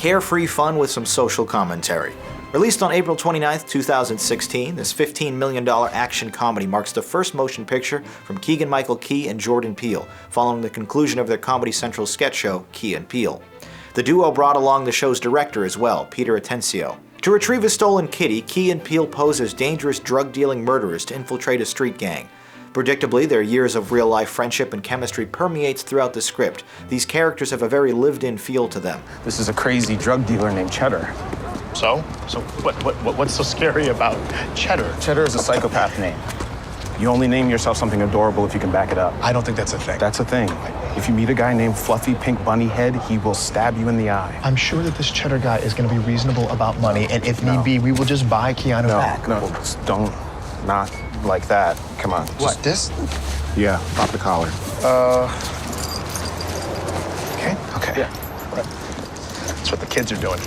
carefree fun with some social commentary. Released on April 29, 2016, this $15 million action comedy marks the first motion picture from Keegan-Michael Key and Jordan Peele, following the conclusion of their Comedy Central sketch show, Key and Peele. The duo brought along the show's director as well, Peter Atencio. To retrieve a stolen kitty, Key and Peele pose as dangerous drug-dealing murderers to infiltrate a street gang. Predictably, their years of real-life friendship and chemistry permeates throughout the script. These characters have a very lived-in feel to them. This is a crazy drug dealer named Cheddar. So what's so scary about Cheddar? Cheddar is a psychopath name. You only name yourself something adorable if you can back it up. I don't think that's a thing. That's a thing. If you meet a guy named Fluffy Pink Bunny Head, he will stab you in the eye. I'm sure that this Cheddar guy is going to be reasonable about money, and if need be, we will just buy Keanu back. No, just don't, not like that. Come on. What, this? Yeah, pop the collar. Okay. Yeah. Right. That's what the kids are doing.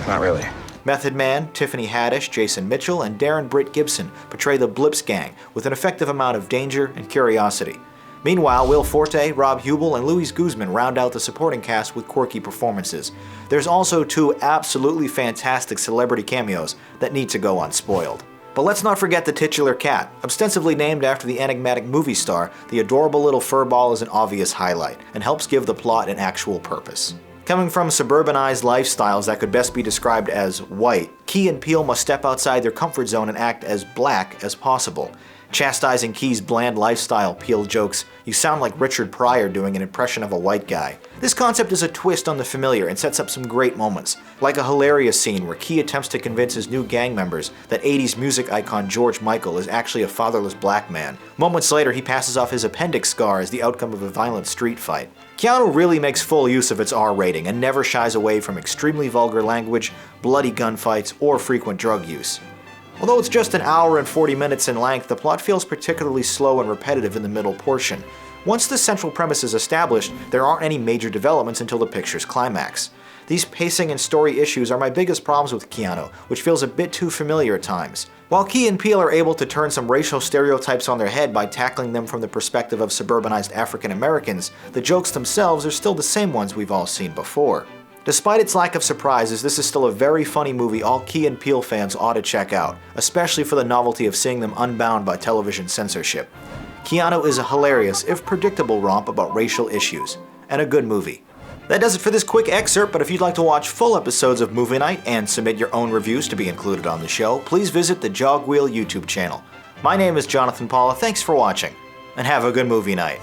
Not really. Method Man, Tiffany Haddish, Jason Mitchell, and Darren Britt Gibson portray the Blips gang with an effective amount of danger and curiosity. Meanwhile, Will Forte, Rob Hubel, and Luis Guzman round out the supporting cast with quirky performances. There's also two absolutely fantastic celebrity cameos that need to go unspoiled. But let's not forget the titular cat. Ostensibly named after the enigmatic movie star, the adorable little furball is an obvious highlight and helps give the plot an actual purpose. Coming from suburbanized lifestyles that could best be described as white, Key and Peele must step outside their comfort zone and act as black as possible. Chastising Key's bland lifestyle, Peele jokes, "You sound like Richard Pryor doing an impression of a white guy." This concept is a twist on the familiar and sets up some great moments, like a hilarious scene where Key attempts to convince his new gang members that 80s music icon George Michael is actually a fatherless black man. Moments later, he passes off his appendix scar as the outcome of a violent street fight. Keanu really makes full use of its R rating and never shies away from extremely vulgar language, bloody gunfights, or frequent drug use. Although it's just an hour and 40 minutes in length, the plot feels particularly slow and repetitive in the middle portion. Once the central premise is established, there aren't any major developments until the picture's climax. These pacing and story issues are my biggest problems with Keanu, which feels a bit too familiar at times. While Key and Peele are able to turn some racial stereotypes on their head by tackling them from the perspective of suburbanized African Americans, the jokes themselves are still the same ones we've all seen before. Despite its lack of surprises, this is still a very funny movie all Key and Peele fans ought to check out, especially for the novelty of seeing them unbound by television censorship. Keanu is a hilarious, if predictable romp about racial issues, and a good movie. That does it for this quick excerpt, but if you'd like to watch full episodes of Movie Night and submit your own reviews to be included on the show, please visit the Jogwheel YouTube channel. My name is Jonathan Paula, thanks for watching, and have a good movie night.